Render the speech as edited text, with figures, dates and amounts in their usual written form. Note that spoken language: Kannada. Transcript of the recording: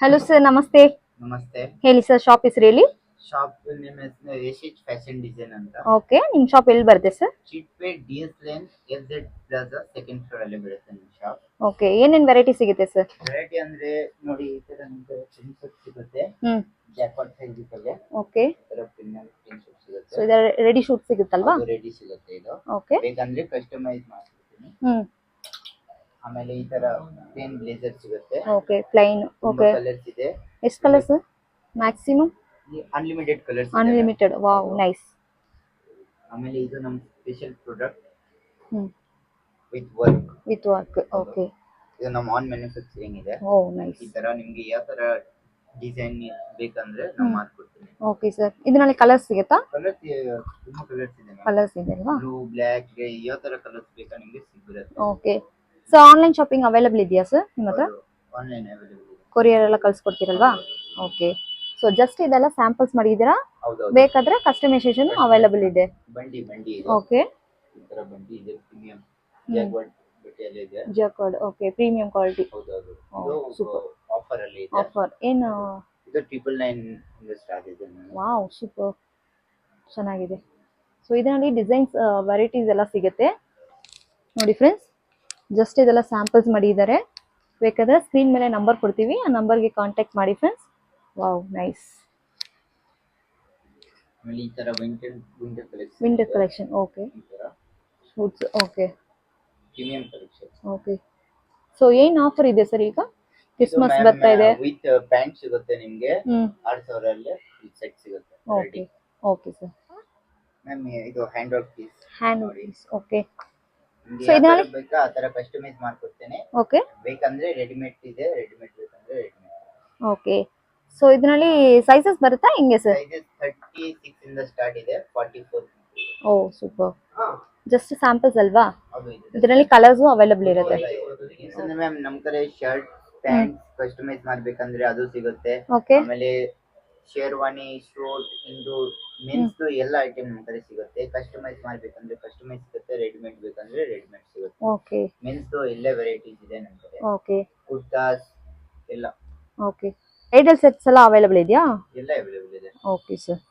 ಹಲೋ ಸರ್, ನಮಸ್ತೆ. ನಮಸ್ತೆ. ಹೇಳಿ ಸರ್, ಶಾಪ್ ಹೆಸರು ಹೇಳಿ. ಶಾಪ್ ನಿಮ್ಮ ಹೆಸರು ಯಶಿತ್ ಫ್ಯಾಷನ್ ಡಿಸೈನ್ ಅಂತ. ಓಕೆ, ನಿಮ್ಮ ಶಾಪ್ ಎಲ್ಲಿ ಬರುತ್ತೆ ಸರ್? ಚಿಟ್ಪೆ DS line FZ plaza second floor ಅಲ್ಲಿ ಬರುತ್ತೆ ನಿಮ್ಮ ಶಾಪ್. ಓಕೆ, ಏನೇನು ವೆರೈಟಿ ಸಿಗುತ್ತೆ ಸರ್? ವೆರೈಟಿ ಅಂದ್ರೆ ನೋಡಿ, ಈ ತರ ನಿಮಗೆ ಪ್ರಿಂಟ್ ಸಿಗುತ್ತೆ, ಜಾಕ್ಪಾಟ್ ಸೈಜ್ ಇದೆ. ಓಕೆ, ಈ ತರ ಪ್ರೀಮಿಯಂ ಪ್ರಿಂಟ್ ಸಿಗುತ್ತೆ. ಸೊ ಇದರ ರೆಡಿ ಶೂಟ್ ಸಿಗುತ್ತಲ್ವಾ? ಅದು ರೆಡಿ ಸಿಗುತ್ತೆ ಇದು. ಓಕೆ, ಬೇಕಂದ್ರೆ ಕಸ್ಟಮೈಸ್ ಮಾಡ್ಕೊಡ್ತೀನಿ. ಆಮೇಲೆ ಈ ತರ ಪ್ಲೇನ್ ಬ್ಲೇಸರ್ ಸಿಗುತ್ತೆ. Okay, plain. ಓಕೆ, ಕಲರ್ಸ್ ಇದೆ. ಎಷ್ಟು colours maximum? Unlimited colours. Unlimited, wow, nice. ಆಮೇಲೆ ಇದು ನಮ್ಮ special product with work. Okay, ಇದು ನಮ್ಮ ಆನ್ ಮ್ಯಾನುಫ್ಯಾಕ್ಚರಿಂಗ್ ಇದೆ. ಓ ನೈಸ್. ಈ ತರ ನಿಮ್ಗೆ ಯಾವ ತರ ಡಿಸೈನ್ ಬೇಕಂದ್ರೆ ನಾವು ಮಾಡ್ಕೊಡ್ತೀವಿ. ಓಕೆ ಸರ್, ಇದರಲ್ಲಿ ಕಲರ್ಸ್ ಸಿಗುತ್ತಾ? ಕಲರ್ಸ್ ತುಂಬಾ ಕಲರ್ಸ್ ಇದೆ. ಕಲರ್ಸ್ ಇದೆ ಅಲ್ವಾ? ಬ್ಲೂ, ಬ್ಲಾಕ್, ಗ್ರೇ, ಯಾವ ತರ ಕಲರ್ಸ್ ಬೇಕಾ ನಿಮ್ಗೆ ಸಿಗುತ್ತೆ. Okay, so online shopping available ಇದೆಯಾ ಸರ್ ನಿಮ್ಮ ಹತ್ರ? ಆನ್ಲೈನ್ ಅವೈಲೇಬಲ್ ಇದೆ. ಕೊರಿಯರ್ ಎಲ್ಲ ಕಳ್ಸಿಕೊಡ್ತೀರಲ್ವಾ? ಓಕೆ, ಸೊ ಜಸ್ಟ್ ಇದೆಲ್ಲ ಸ್ಯಾಂಪಲ್ಸ್ ಮಾಡಿದ್ದೀರಾ? ಹೌದು. ಬೇಕಾದ್ರೆ ಕಸ್ಟಮೈಸೇಷನ್ ಅವೈಲಬಲ್ ಇದೆ. ಬಂಡಿ ಇದೆ. ಓಕೆ, ಈ ತರ ಬಂಡಿ ಇದೆ. ಪ್ರೀಮಿಯಂ ಜಾಗ್ವಾರ್ಡ್ ಬಟ್ಟೆಯಲ್ಲಿ ಇದೆ. ಜಾಕ್ವಾರ್ಡ್, ಓಕೆ, ಪ್ರೀಮಿಯಂ ಕ್ವಾಲಿಟಿ. ಹೌದು. ಇದು ಸೂಪರ್ ಆಫರ್ ಅಲ್ಲಿ ಇದೆ. ಆಫರ್ ಏನು? ಇದು 999 ಇಂದ ಸ್ಟಾರ್ಟ್ ಇದೆ. ವಾವ್, ಸೂಪರ್, ಚೆನ್ನಾಗಿದೆ. ಸೊ ಇದರಲ್ಲಿ ಡಿಸೈನ್ಸ್ ವೆರೈಟೀಸ್ ಎಲ್ಲ ಸಿಗುತ್ತೆ ನೋಡಿ ಫ್ರೆಂಡ್ಸ್. ಜಸ್ಟ್ ಇದೆಲ್ಲ ಸ್ಯಾಂಪಲ್ಸ್ ಮಾಡಿದ್ದಾರೆ. ಬೇಕಾದ್ರೆ ಸ್ಕ್ರೀನ್ ಮೇಲೆ ನಂಬರ್ ಕೊಡ್ತೀವಿ, ಆ ನಂಬರ್ಗೆ ಕಾಂಟ್ಯಾಕ್ಟ್ ಮಾಡಿ ಫ್ರೆಂಡ್ಸ್. Wow, nice. ಆಮೇಲೆ ಈ ತರ ವಿಂಟರ್ ಕಲೆಕ್ಷನ್. ಓಕೆ, ಈ ತರ suits. Okay, premium collection. Okay, so ಏನು ಆಫರ್ ಇದೆ ಸರ್ ಈಗ? ಕ್ರಿಸ್ಮಸ್ ಬರ್ತಾ ಇದೆ. ವಿತ್ ಪ್ಯಾಂಟ್ ಸಿಗುತ್ತೆ ನಿಮಗೆ 6000 ಅಲ್ಲಿ ಸೆಟ್ ಸಿಗುತ್ತೆ. Okay, okay sir. ಮ್ಯಾಮ್ ಇದು hand work piece. Okay, so ಇದರಲ್ಲಿ ಬೇಕಾ ಆ ತರ ಕಸ್ಟಮೈಸ್ ಮಾಡ್ಕೊಡ್ತೇನೆ. ಓಕೆ, ಬೇಕಂದ್ರೆ ರೆಡಿಮೇಡ್ ಇದೆ, ರೆಡಿಮೇಡ್ ಬೇಕಂದ್ರೆ ರೆಡಿಮೇಡ್. ಓಕೆ, ಸೊ ಇದರಲ್ಲಿ ಸೈಜಸ್ ಬರುತ್ತಾ ಹೆಂಗೆ ಸರ್? ಸೈಜಸ್ 36 ಇಂದ ಸ್ಟಾರ್ಟ್ ಇದೆ, 44. ಓ ಸೂಪರ್. ಜಸ್ಟ್ ಸ್ಯಾಂಪಲ್ಸ್ ಅಲ್ವಾ? ಹೌದು. ಇದರಲ್ಲಿ ಕಲರ್ಸ್ ಅವೈಲಬಲ್ ಇರುತ್ತೆ. ಮ್ಯಾಮ್ ನಮ್ಮ ಕಡೆ ಶರ್ಟ್ ಪ್ಯಾಂಟ್ ಕಸ್ಟಮೈಸ್ ಮಾಡ್ಬೇಕಂದ್ರೆ ಅದು ಸಿಗುತ್ತೆ. ಓಕೆ, ಆಮೇಲೆ ಶೇರ್ವಾನಿ, ಶೂಟ್, ಇಂದು ಮೆನ್ಸ್ ಎಲ್ಲ ಐಟಮ್ ನಮ್ಮ ಕಡೆ ಸಿಗುತ್ತೆ. ಕಸ್ಟಮೈಸ್ ಮಾಡ್ಬೇಕಂದ್ರೆ ಕಸ್ಟಮೈಸ್ ಸಿಗುತ್ತೆ, ರೆಡಿಮೇಡ್ ಬೇಕಂದ್ರೆ ರೆಡಿಮೇಡ್ ಸಿಗುತ್ತೆ. ಓಕೆ, ಮೆನ್ಸ್ ಎಲ್ಲ ವೆರೈಟೀಸ್ ಇದೆ ನಮ್ಮ ಕಡೆ. ಓಕೆ, ಕುರ್ತಾಸ್ ಎಲ್ಲ. ಓಕೆ, ಐಡಲ್ ಸೆಟ್ಸ್ ಎಲ್ಲ ಅವೈಲಬಲ್ ಇದೆಯಾ? ಎಲ್ಲ ಅವೈಲೇಬಲ್ ಇದೆ. Okay sir.